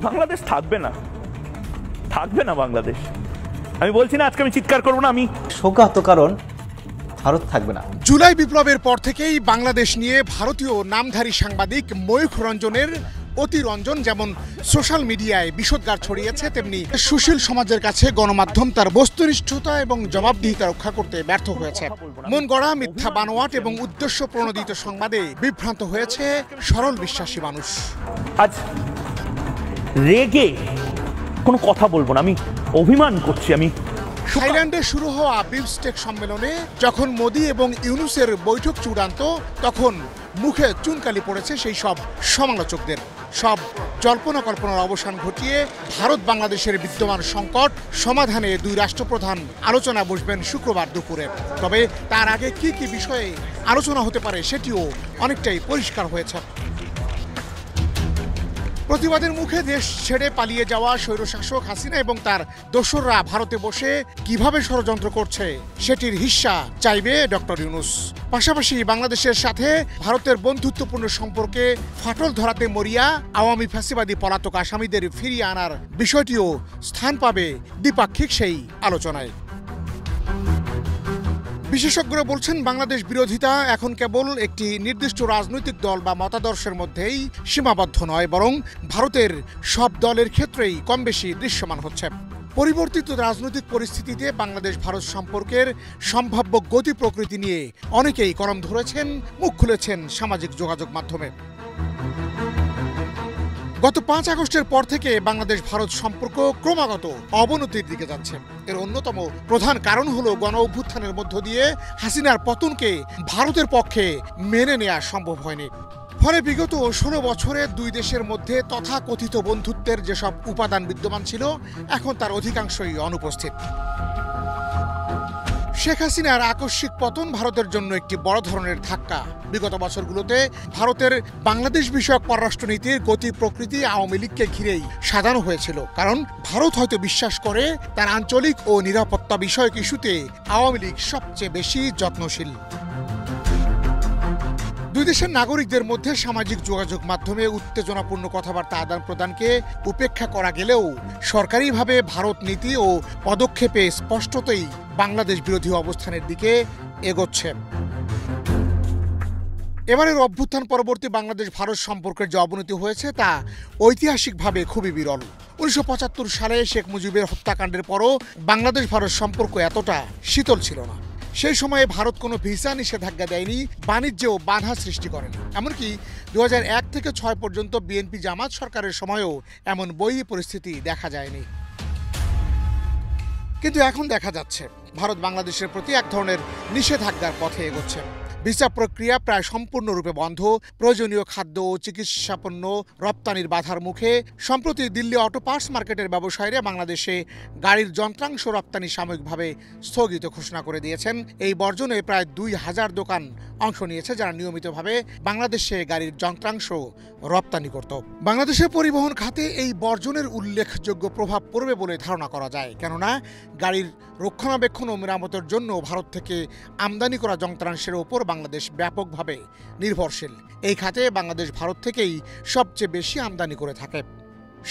বাংলাদেশ থাকবে না, থাকবে না বাংলাদেশ। আমি বলছি না আজকে আমি চিৎকার করবো না, আমি শোকাহত, কারণ ভারত থাকবে না। জুলাই বিপ্লবের পর থেকেই বাংলাদেশ নিয়ে ভারতীয় নামধারী সাংবাদিক ময়ূখ রঞ্জনের অতিরঞ্জন যেমন সোশ্যাল মিডিয়ায় বিষোদ্গার ছড়িয়েছে, তেমনি সুশীল সমাজের কাছে গণমাধ্যম তার বস্তুনিষ্ঠতা এবং জবাবদিহিতা রক্ষা করতে ব্যর্থ হয়েছে। মন গড়া মিথ্যা বানোয়াট এবং উদ্দেশ্য প্রণোদিত সংবাদে বিভ্রান্ত হয়েছে সরল বিশ্বাসী মানুষ। আজ রেগে কোনো কথা বলবো না, আমি অভিমান করছি। আমি থাইল্যান্ডে শুরু হওয়া বিমস্টেক সম্মেলনে যখন মোদি এবং ইউনুসের বৈঠক চূড়ান্ত, তখন মুখে চুনকালি পড়েছে সেই সব সমালোচকদের। সব জল্পনা কল্পনার অবসান ঘটিয়ে ভারত বাংলাদেশের বিদ্যমান সংকট সমাধানে দুই রাষ্ট্রপ্রধান আলোচনা বসবেন শুক্রবার দুপুরে। তবে তার আগে কি কি বিষয়ে আলোচনা হতে পারে সেটিও অনেকটাই পরিষ্কার হয়েছে। প্রতিবাদের মুখে দেশ ছেড়ে পালিয়ে যাওয়া স্বৈরশাসক হাসিনা এবং তার দোসররা ভারতে বসে কিভাবে ষড়যন্ত্র করছে সেটির হিস্সা চাইবে ডক্টর ইউনূস। পাশাপাশি বাংলাদেশের সাথে ভারতের বন্ধুত্বপূর্ণ সম্পর্কে ফাটল ধরাতে মরিয়া আওয়ামী ফ্যাসিবাদী পলাতক আসামিদের ফিরিয়ে আনার বিষয়টিও স্থান পাবে দ্বিপাক্ষিক সেই আলোচনায়। বিশেষজ্ঞরা বলছেন, বাংলাদেশ বিরোধিতা এখন কেবল একটি নির্দিষ্ট রাজনৈতিক দল বা মতাদর্শের মধ্যেই সীমাবদ্ধ নয়, বরং ভারতের সব দলের ক্ষেত্রেই কম বেশি দৃশ্যমান হচ্ছে। পরিবর্তিত রাজনৈতিক পরিস্থিতিতে বাংলাদেশ ভারত সম্পর্কের সম্ভাব্য গতি প্রকৃতি নিয়ে অনেকেই কলম ধরেছেন, মুখ খুলেছেন সামাজিক যোগাযোগ মাধ্যমে। গত 5 আগস্টের পর থেকে বাংলাদেশ ভারত সম্পর্ক ক্রমাগত অবনতির দিকে যাচ্ছে। এর অন্যতম প্রধান কারণ হলো গণ অভ্যুত্থানের মধ্য দিয়ে হাসিনার পতনকে ভারতের পক্ষে মেনে নেওয়া সম্ভব হয়নি। ফলে বিগত 16 বছরে দুই দেশের মধ্যে তথাকথিত বন্ধুত্বের যেসব উপাদান বিদ্যমান ছিল, এখন তার অধিকাংশই অনুপস্থিত। শেখ হাসিনার আকস্মিক পতন ভারতের জন্য একটি বড় ধরনের ধাক্কা। বিগত বছরগুলোতে ভারতের বাংলাদেশ বিষয়ক পররাষ্ট্রনীতির গতি প্রকৃতি আওয়ামী লীগকে ঘিরেই সাজানো হয়েছিল, কারণ ভারত হয়তো বিশ্বাস করে তার আঞ্চলিক ও নিরাপত্তা বিষয়ক ইস্যুতে আওয়ামী লীগ সবচেয়ে বেশি যত্নশীল। দুই দেশের নাগরিকদের মধ্যে সামাজিক যোগাযোগ মাধ্যমে উত্তেজনাপূর্ণ কথাবার্তা আদান প্রদানকে উপেক্ষা করা গেলেও সরকারিভাবে ভারত নীতি ও পদক্ষেপে স্পষ্টতই বাংলাদেশ বিরোধী অবস্থানের দিকে এগোচ্ছে। এবারের অভ্যুত্থান পরবর্তী বাংলাদেশ ভারত সম্পর্কের যে অবনতি হয়েছে তা ঐতিহাসিকভাবে খুবই বিরল। 1975 সালে শেখ মুজিবের হত্যাকাণ্ডের পরও বাংলাদেশ ভারত সম্পর্ক এতটা শীতল ছিল না। সেই সময়ে ভারত কোনো ভিসা নিষেধাজ্ঞা দেয়নি, বাণিজ্যেও বাধা সৃষ্টি করেনি। এমনকি 2001 থেকে 6 পর্যন্ত বিএনপি জামাত সরকারের সময়েও এমন বৈরী পরিস্থিতি দেখা যায়নি। কিন্তু এখন দেখা যাচ্ছে ভারত বাংলাদেশের প্রতি এক ধরনের নিষেধাজ্ঞার পথে এগোচ্ছে। ভিসা প্রক্রিয়া প্রায় সম্পূর্ণরূপে বন্ধ, প্রয়োজনীয় খাদ্য ও চিকিৎসা পণ্য রপ্তানির বাধার মুখে। সম্প্রতি দিল্লি অটো পার্টস মার্কেটের ব্যবসায়ীরা বাংলাদেশে গাড়ির যন্ত্রাংশ রপ্তানি সাময়িকভাবে স্থগিত ঘোষণা করে দিয়েছেন। এই বর্জনে প্রায় 2000 দোকান অংশ নিয়েছে, যারা নিয়মিতভাবে বাংলাদেশে গাড়ির যন্ত্রাংশ রপ্তানি করত। বাংলাদেশের পরিবহন খাতে এই বর্জনের উল্লেখযোগ্য প্রভাব পড়বে বলে ধারণা করা যায়, কেননা গাড়ির রক্ষণাবেক্ষণ ও মেরামতের জন্য ভারত থেকে আমদানি করা যন্ত্রাংশের ওপর বাংলাদেশ ব্যাপকভাবে নির্ভরশীল। এই খাতে বাংলাদেশ ভারত থেকেই সবচেয়ে বেশি আমদানি করে থাকে।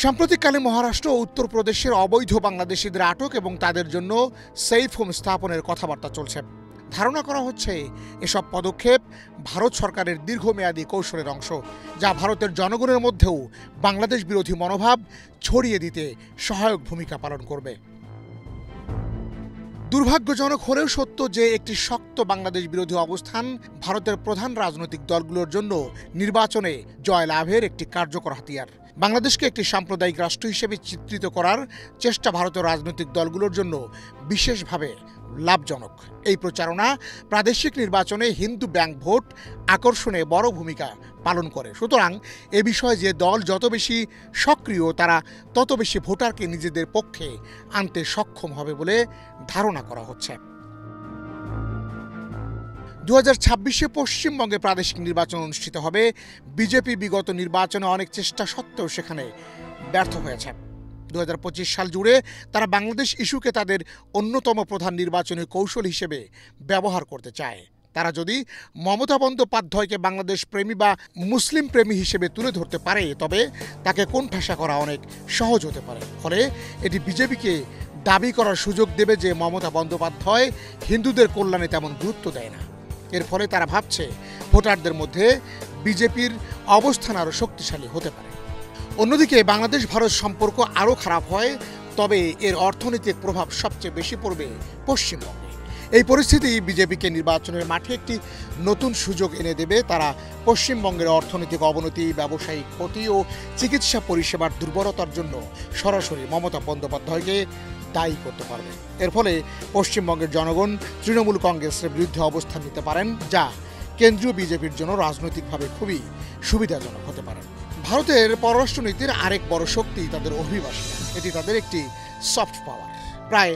সাম্প্রতিককালে মহারাষ্ট্র ও উত্তরপ্রদেশের অবৈধ বাংলাদেশিদের আটক এবং তাদের জন্য সেফ হোম স্থাপনের কথাবার্তা চলছে। ধারণা করা হচ্ছে এসব পদক্ষেপ ভারত সরকারের দীর্ঘমেয়াদী কৌশলের অংশ, যা ভারতের জনগণের মধ্যেও বাংলাদেশ বিরোধী মনোভাব ছড়িয়ে দিতে সহায়ক ভূমিকা পালন করবে। দুর্ভাগ্যজনক হলেও সত্য যে একটি শক্ত বাংলাদেশ বিরোধী অবস্থান ভারতের প্রধান রাজনৈতিক দলগুলোর জন্য নির্বাচনে জয়লাভের একটি কার্যকর হাতিয়ার। বাংলাদেশকে একটি সাম্প্রদায়িক রাষ্ট্র হিসেবে চিত্রিত করার চেষ্টা ভারতের রাজনৈতিক দলগুলোর জন্য বিশেষভাবে লাভজনক। এই প্রচারণা প্রাদেশিক নির্বাচনে হিন্দু ব্যাংক ভোট আকর্ষণে বড় ভূমিকা পালন করে। সুতরাং এ বিষয়ে যে দল যত বেশি সক্রিয়, তারা তত বেশি ভোটারকে নিজেদের পক্ষে আনতে সক্ষম হবে বলে ধারণা করা হচ্ছে। 2026-এ পশ্চিমবঙ্গে প্রাদেশিক নির্বাচন অনুষ্ঠিত হবে। বিজেপি বিগত নির্বাচনে অনেক চেষ্টা সত্ত্বেও সেখানে ব্যর্থ হয়েছে। 2025 সাল জুড়ে তারা বাংলাদেশ ইস্যুকে তাদের অন্যতম প্রধান নির্বাচনী কৌশল হিসেবে ব্যবহার করতে চায়। তারা যদি মমতা বন্দ্যোপাধ্যায়কে বাংলাদেশ প্রেমী বা মুসলিম প্রেমী হিসেবে তুলে ধরতে পারে তবে তাকে কোণঠাসা করা অনেক সহজ হতে পারে। ফলে এটি বিজেপিকে দাবি করার সুযোগ দেবে যে মমতা বন্দ্যোপাধ্যায় হিন্দুদের কল্যাণে তেমন গুরুত্ব দেয় না। এর ফলে তারা ভাবছে ভোটারদের মধ্যে বিজেপির অবস্থান আরও শক্তিশালী হতে পারে। অন্যদিকে বাংলাদেশ ভারত সম্পর্ক আরও খারাপ হয় তবে এর অর্থনৈতিক প্রভাব সবচেয়ে বেশি পড়বে পশ্চিমবঙ্গে। এই পরিস্থিতি বিজেপিকে নির্বাচনের মাঠে একটি নতুন সুযোগ এনে দেবে। তারা পশ্চিমবঙ্গের অর্থনৈতিক অবনতি, ব্যবসায়িক ক্ষতি ও চিকিৎসা পরিষেবার দুর্বলতার জন্য সরাসরি মমতা বন্দ্যোপাধ্যায়কে দায়ী করতে পারবে। এর ফলে পশ্চিমবঙ্গের জনগণ তৃণমূল কংগ্রেসের বিরুদ্ধে অবস্থান নিতে পারেন, যা কেন্দ্রীয় বিজেপির জন্য রাজনৈতিকভাবে খুবই সুবিধাজনক হতে পারে। ভারতের পররাষ্ট্রনীতির আরেক বড় শক্তি তাদের অভিবাসী। এটি তাদের একটি সফট পাওয়ার। প্রায়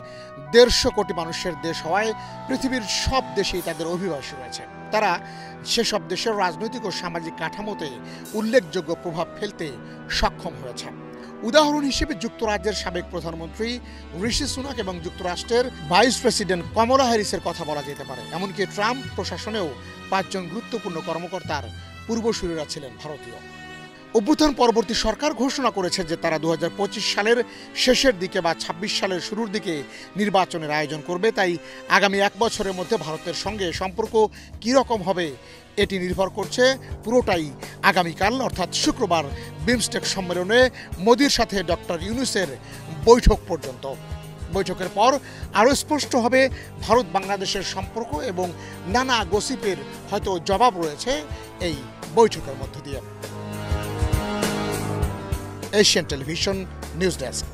150 কোটি মানুষের দেশ হওয়ায় পৃথিবীর সব দেশেই তাদের অভিবাসী রয়েছে। তারা সেসব দেশের রাজনৈতিক ও সামাজিক কাঠামোতে উল্লেখযোগ্য প্রভাব ফেলতে সক্ষম হয়েছে। উদাহরণ হিসেবে যুক্তরাজ্যের সাবেক প্রধানমন্ত্রী ঋষি সুনাক এবং যুক্তরাষ্ট্রের ভাইস প্রেসিডেন্ট কমলা হ্যারিসের কথা বলা যেতে পারে। এমনকি ট্রাম্প প্রশাসনেও 5 জন গুরুত্বপূর্ণ কর্মকর্তার পূর্বসূরীরা ছিলেন ভারতীয়। অভ্যুত্থান পরবর্তী সরকার ঘোষণা করেছে যে তারা 2025 সালের শেষের দিকে বা 26 সালের শুরুর দিকে নির্বাচনের আয়োজন করবে। তাই আগামী 1 বছরের মধ্যে ভারতের সঙ্গে সম্পর্ক কীরকম হবে এটি নির্ভর করছে পুরোটাই আগামীকাল অর্থাৎ শুক্রবার বিমস্টেক সম্মেলনে মোদির সাথে ডক্টর ইউনূসের বৈঠক পর্যন্ত। বৈঠকের পর আরও স্পষ্ট হবে ভারত বাংলাদেশের সম্পর্ক এবং নানা গসিপের হয়তো জবাব রয়েছে এই বৈঠকের মধ্য দিয়ে। Asian television news desk.